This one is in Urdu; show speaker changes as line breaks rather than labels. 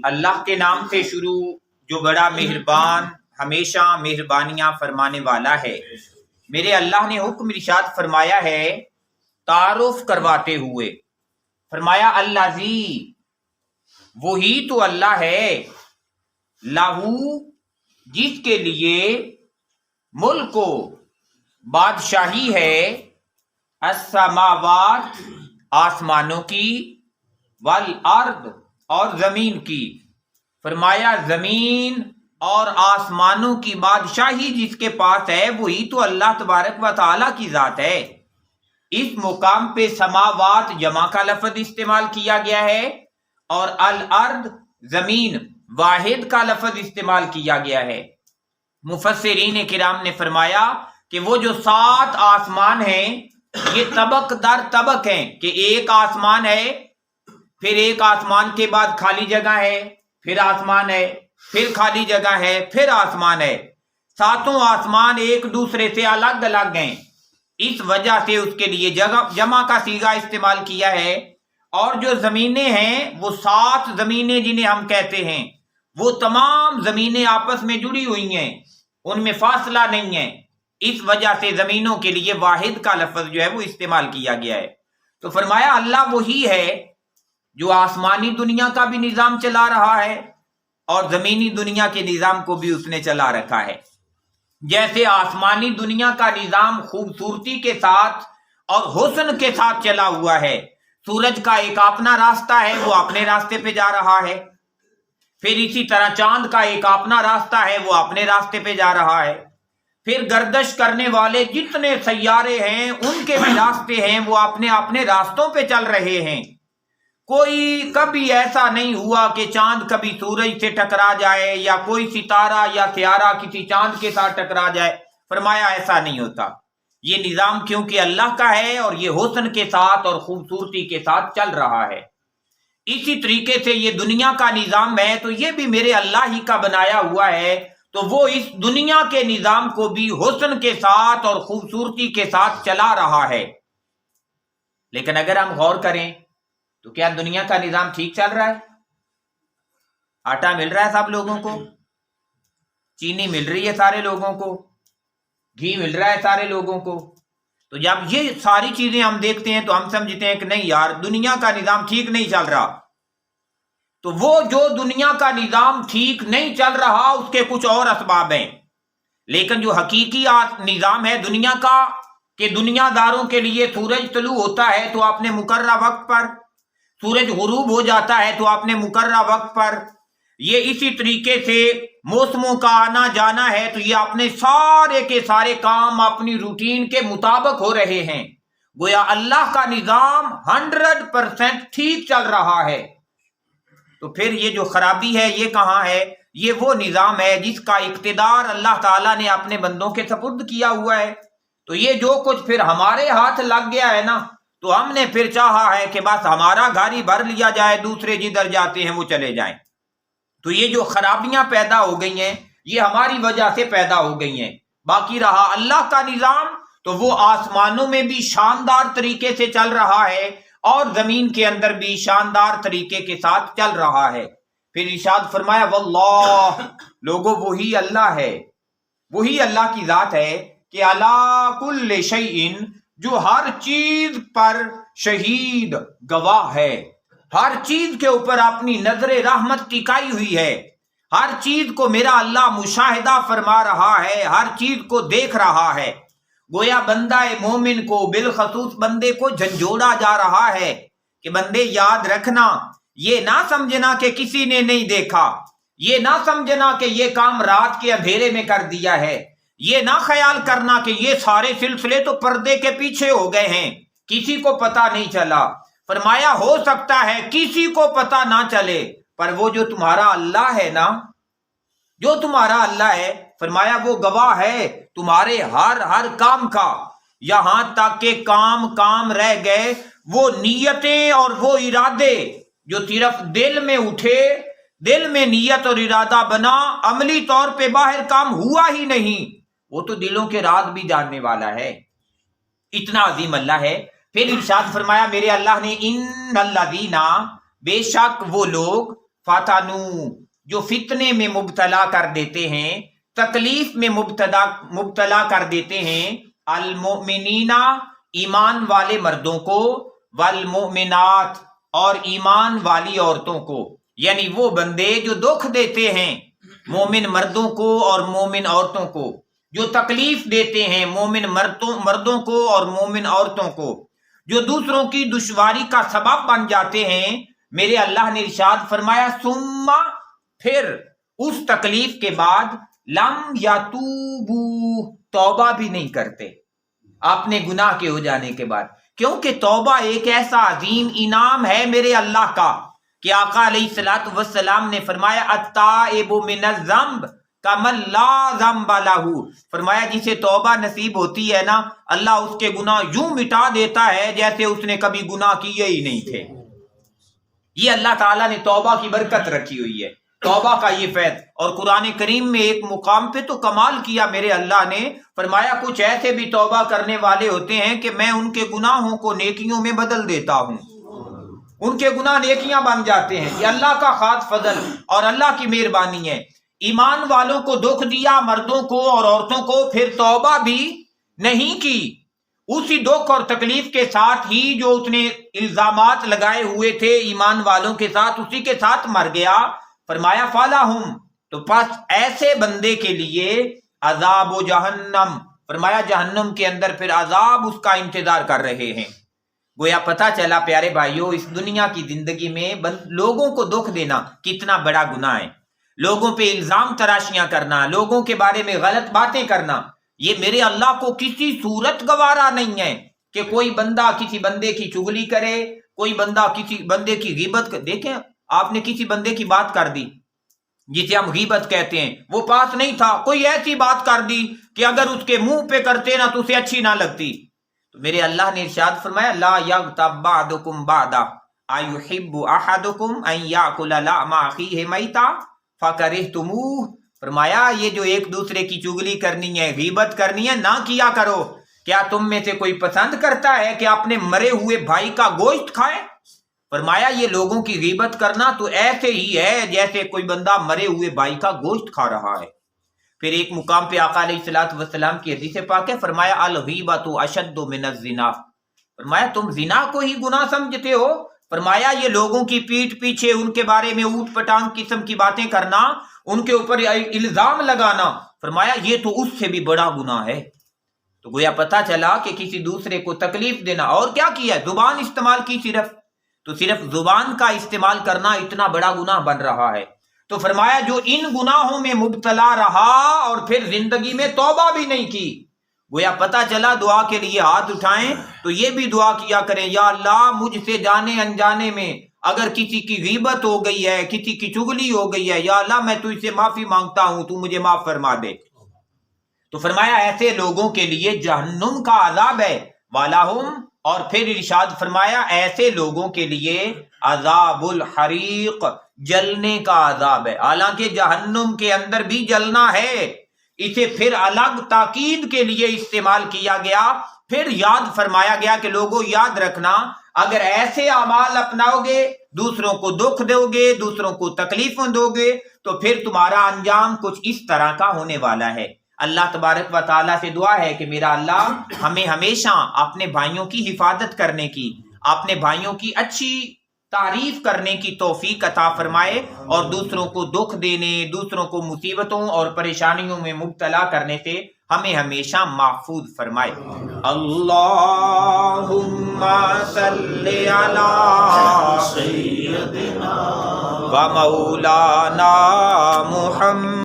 اللہ کے نام سے شروع جو بڑا مہربان ہمیشہ مہربانیاں فرمانے والا ہے۔ میرے اللہ نے حکم ارشاد فرمایا ہے تعارف کرواتے ہوئے، فرمایا الذی، وہی تو اللہ ہے، لہو، جس کے لیے ملک و بادشاہی ہے، السماوات، آسمانوں کی، والارض، اور زمین کی۔ فرمایا زمین اور آسمانوں کی بادشاہی جس کے پاس ہے وہی تو اللہ تبارک و تعالیٰ کی ذات ہے۔ اس مقام پہ سماوات جمع کا لفظ استعمال کیا گیا ہے اور الارض، زمین، واحد کا لفظ استعمال کیا گیا ہے۔ مفسرین کرام نے فرمایا کہ وہ جو 7 آسمان ہیں یہ طبق در طبق ہیں، کہ ایک آسمان ہے، پھر ایک آسمان کے بعد خالی جگہ ہے، پھر آسمان ہے، پھر خالی جگہ ہے، پھر آسمان ہے۔ 7 آسمان ایک دوسرے سے الگ الگ ہیں، اس وجہ سے اس کے لیے جمع کا صیغہ استعمال کیا ہے۔ اور جو زمینیں ہیں وہ 7 زمینیں جنہیں ہم کہتے ہیں، وہ تمام زمینیں آپس میں جڑی ہوئی ہیں، ان میں فاصلہ نہیں ہے، اس وجہ سے زمینوں کے لیے واحد کا لفظ جو ہے وہ استعمال کیا گیا ہے۔ تو فرمایا اللہ وہی ہے جو آسمانی دنیا کا بھی نظام چلا رہا ہے اور زمینی دنیا کے نظام کو بھی اس نے چلا رکھا ہے۔ جیسے آسمانی دنیا کا نظام خوبصورتی کے ساتھ اور حسن کے ساتھ چلا ہوا ہے، سورج کا ایک اپنا راستہ ہے، وہ اپنے راستے پہ جا رہا ہے، پھر اسی طرح چاند کا ایک اپنا راستہ ہے، وہ اپنے راستے پہ جا رہا ہے، پھر گردش کرنے والے جتنے سیارے ہیں ان کے بھی راستے ہیں، وہ اپنے اپنے راستوں پہ چل رہے ہیں۔ کوئی کبھی ایسا نہیں ہوا کہ چاند کبھی سورج سے ٹکرا جائے یا کوئی ستارہ یا سیارہ کسی چاند کے ساتھ ٹکرا جائے۔ فرمایا ایسا نہیں ہوتا، یہ نظام کیونکہ اللہ کا ہے اور یہ حسن کے ساتھ اور خوبصورتی کے ساتھ چل رہا ہے۔ اسی طریقے سے یہ دنیا کا نظام ہے تو یہ بھی میرے اللہ ہی کا بنایا ہوا ہے، تو وہ اس دنیا کے نظام کو بھی حسن کے ساتھ اور خوبصورتی کے ساتھ چلا رہا ہے۔ لیکن اگر ہم غور کریں تو کیا دنیا کا نظام ٹھیک چل رہا ہے؟ آٹا مل رہا ہے سب لوگوں کو، چینی مل رہی ہے سارے لوگوں کو، گھی مل رہا ہے سارے لوگوں کو۔ تو جب یہ ساری چیزیں ہم دیکھتے ہیں تو ہم سمجھتے ہیں کہ نہیں یار دنیا کا نظام ٹھیک نہیں چل رہا۔ تو وہ جو دنیا کا نظام ٹھیک نہیں چل رہا اس کے کچھ اور اسباب ہیں، لیکن جو حقیقی نظام ہے دنیا کا، کہ دنیا داروں کے لیے سورج طلوع ہوتا ہے تو اپنے مقررہ وقت پر، سورج غروب ہو جاتا ہے تو اپنے مقررہ وقت پر، یہ اسی طریقے سے موسموں کا آنا جانا ہے تو یہ اپنے سارے کے سارے کام اپنی روٹین کے مطابق ہو رہے ہیں، گویا اللہ کا نظام 100% ٹھیک چل رہا ہے۔ تو پھر یہ جو خرابی ہے یہ کہاں ہے؟ یہ وہ نظام ہے جس کا اقتدار اللہ تعالیٰ نے اپنے بندوں کے سپرد کیا ہوا ہے۔ تو یہ جو کچھ پھر ہمارے ہاتھ لگ گیا ہے نا، تو ہم نے پھر چاہا ہے کہ بس ہمارا گاڑی بھر لیا جائے، دوسرے جدھر جاتے ہیں وہ چلے جائیں۔ تو یہ جو خرابیاں پیدا ہو گئی ہیں یہ ہماری وجہ سے پیدا ہو گئی ہیں۔ باقی رہا اللہ کا نظام تو وہ آسمانوں میں بھی شاندار طریقے سے چل رہا ہے اور زمین کے اندر بھی شاندار طریقے کے ساتھ چل رہا ہے۔ پھر ارشاد فرمایا واللہ، لوگوں وہی اللہ ہے، وہی اللہ کی ذات ہے کہ علی کل شیء، جو ہر چیز پر شہید، گواہ ہے، ہر چیز کے اوپر اپنی نظر رحمت ٹکائی ہوئی ہے، ہر چیز کو میرا اللہ مشاہدہ فرما رہا ہے، ہر چیز کو دیکھ رہا ہے۔ گویا بندہ مومن کو، بالخصوص بندے کو جھنجھوڑا جا رہا ہے کہ بندے یاد رکھنا، یہ نہ سمجھنا کہ کسی نے نہیں دیکھا، یہ نہ سمجھنا کہ یہ کام رات کے اندھیرے میں کر دیا ہے، یہ نہ خیال کرنا کہ یہ سارے سلسلے تو پردے کے پیچھے ہو گئے ہیں، کسی کو پتہ نہیں چلا۔ فرمایا ہو سکتا ہے کسی کو پتہ نہ چلے، پر وہ جو تمہارا اللہ ہے نا، جو تمہارا اللہ ہے، فرمایا وہ گواہ ہے تمہارے ہر کام کا، یہاں تک کہ کام رہ گئے وہ نیتیں اور وہ ارادے جو صرف دل میں اٹھے، دل میں نیت اور ارادہ بنا، عملی طور پہ باہر کام ہوا ہی نہیں، وہ تو دلوں کے راز بھی جاننے والا ہے۔ اتنا عظیم اللہ ہے۔ پھر ارشاد فرمایا میرے اللہ نے ان الذین، بے شک وہ لوگ، فتنو جو فتنے میں مبتلا کر دیتے ہیں، تکلیف میں مبتلا کر دیتے ہیں، المؤمنین ایمان والے مردوں کو، والمؤمنات اور ایمان والی عورتوں کو، یعنی وہ بندے جو دکھ دیتے ہیں مومن مردوں کو اور مومن عورتوں کو، جو تکلیف دیتے ہیں مومن مردوں کو اور مومن عورتوں کو، جو دوسروں کی دشواری کا سبب بن جاتے ہیں، میرے اللہ نے ارشاد فرمایا ثم پھر اس تکلیف کے بعد لم یتوبو توبہ بھی نہیں کرتے اپنے گناہ کے ہو جانے کے بعد، کیونکہ توبہ ایک ایسا عظیم انعام ہے میرے اللہ کا کہ آقا علیہ الصلوۃ والسلام نے فرمایا التائب من الذنب کمن لا ذنب لہ، فرمایا جسے توبہ نصیب ہوتی ہے نا، اللہ اس کے گناہ یوں مٹا دیتا ہے جیسے اس نے کبھی گناہ کیے ہی نہیں تھے۔ یہ اللہ تعالیٰ نے توبہ کی برکت رکھی ہوئی ہے، توبہ کا یہ فیض۔ اور قرآن کریم میں ایک مقام پہ تو کمال کیا میرے اللہ نے، فرمایا کچھ ایسے بھی توبہ کرنے والے ہوتے ہیں کہ میں ان کے گناہوں کو نیکیوں میں بدل دیتا ہوں، ان کے گناہ نیکیاں بن جاتے ہیں۔ یہ اللہ کا خاص فضل اور اللہ کی مہربانی ہے۔ ایمان والوں کو دکھ دیا، مردوں کو اور عورتوں کو، پھر توبہ بھی نہیں کی، اسی دکھ اور تکلیف کے ساتھ ہی جو اس نے الزامات لگائے ہوئے تھے ایمان والوں کے ساتھ، اسی کے ساتھ مر گیا۔ فرمایا فَلَهُمْ تو پس ایسے بندے کے لیے عذاب و جہنم، فرمایا جہنم کے اندر پھر عذاب اس کا انتظار کر رہے ہیں۔ گویا پتہ چلا پیارے بھائیوں، اس دنیا کی زندگی میں لوگوں کو دکھ دینا کتنا بڑا گناہ ہے، لوگوں پہ الزام تراشیاں کرنا، لوگوں کے بارے میں غلط باتیں کرنا، یہ میرے اللہ کو کسی صورت گوارا نہیں ہے کہ کوئی بندہ کسی بندے کی چغلی کرے، کوئی بندہ کسی بندے کی غیبت دیکھیں آپ نے کسی بندے کی بات کر دی جسے ہم غیبت کہتے ہیں، وہ پاس نہیں تھا، کوئی ایسی بات کر دی کہ اگر اس کے منہ پہ کرتے نا تو اسے اچھی نہ لگتی، تو میرے اللہ نے ارشاد فرمایا لا یغتب بعضکم بعضا ایحب احدکم ان یاکل لحم اخیہ میتا فکرہتموہ، فرمایا یہ جو ایک دوسرے کی چغلی کرنی ہے، غیبت کرنی ہے، نہ کیا کرو۔ کیا تم میں سے کوئی پسند کرتا ہے کہ اپنے مرے ہوئے بھائی کا گوشت کھائے؟ فرمایا یہ لوگوں کی غیبت کرنا تو ایسے ہی ہے جیسے کوئی بندہ مرے ہوئے بھائی کا گوشت کھا رہا ہے۔ پھر ایک مقام پہ آقا علیہ الصلوۃ والسلام کی حدیث پاک ہے، فرمایا الغیبۃ اشد من الزنا، فرمایا تم زنا کو ہی گناہ سمجھتے ہو؟ فرمایا یہ لوگوں کی پیٹھ پیچھے ان کے بارے میں اوٹ پٹانگ قسم کی باتیں کرنا، ان کے اوپر الزام لگانا، فرمایا یہ تو اس سے بھی بڑا گناہ ہے۔ تو گویا پتہ چلا کہ کسی دوسرے کو تکلیف دینا، اور کیا کیا، زبان استعمال کی صرف، تو صرف زبان کا استعمال کرنا اتنا بڑا گناہ بن رہا ہے۔ تو فرمایا جو ان گناہوں میں مبتلا رہا اور پھر زندگی میں توبہ بھی نہیں کی، گویا پتہ چلا دعا کے لیے ہاتھ اٹھائیں تو یہ بھی دعا کیا کریں، یا اللہ مجھ سے جانے انجانے میں اگر کسی کی غیبت ہو گئی ہے، کسی کی چغلی ہو گئی ہے، یا اللہ میں تجھ سے معافی مانگتا ہوں، تو مجھے معاف فرما دے۔ تو فرمایا ایسے لوگوں کے لیے جہنم کا عذاب ہے، وَلَهُمْ اور پھر ارشاد فرمایا ایسے لوگوں کے لیے عذاب الحریق، جلنے کا عذاب ہے۔ حالانکہ جہنم کے اندر بھی جلنا ہے، اسے پھر الگ تاکید کے لیے استعمال کیا گیا، پھر یاد فرمایا گیا کہ لوگوں یاد رکھنا اگر ایسے اعمال اپناؤ گے، دوسروں کو دکھ دو گے، دوسروں کو تکلیفیں دو گے، تو پھر تمہارا انجام کچھ اس طرح کا ہونے والا ہے۔ اللہ تبارک و تعالیٰ سے دعا ہے کہ میرا اللہ ہمیں ہمیشہ اپنے بھائیوں کی حفاظت کرنے کی، اپنے بھائیوں کی اچھی تعریف کرنے کی توفیق عطا فرمائے، اور دوسروں کو دکھ دینے، دوسروں کو مصیبتوں اور پریشانیوں میں مبتلا کرنے سے ہمیں ہمیشہ محفوظ فرمائے۔ اللہم صلی علی سیدنا و مولانا محمد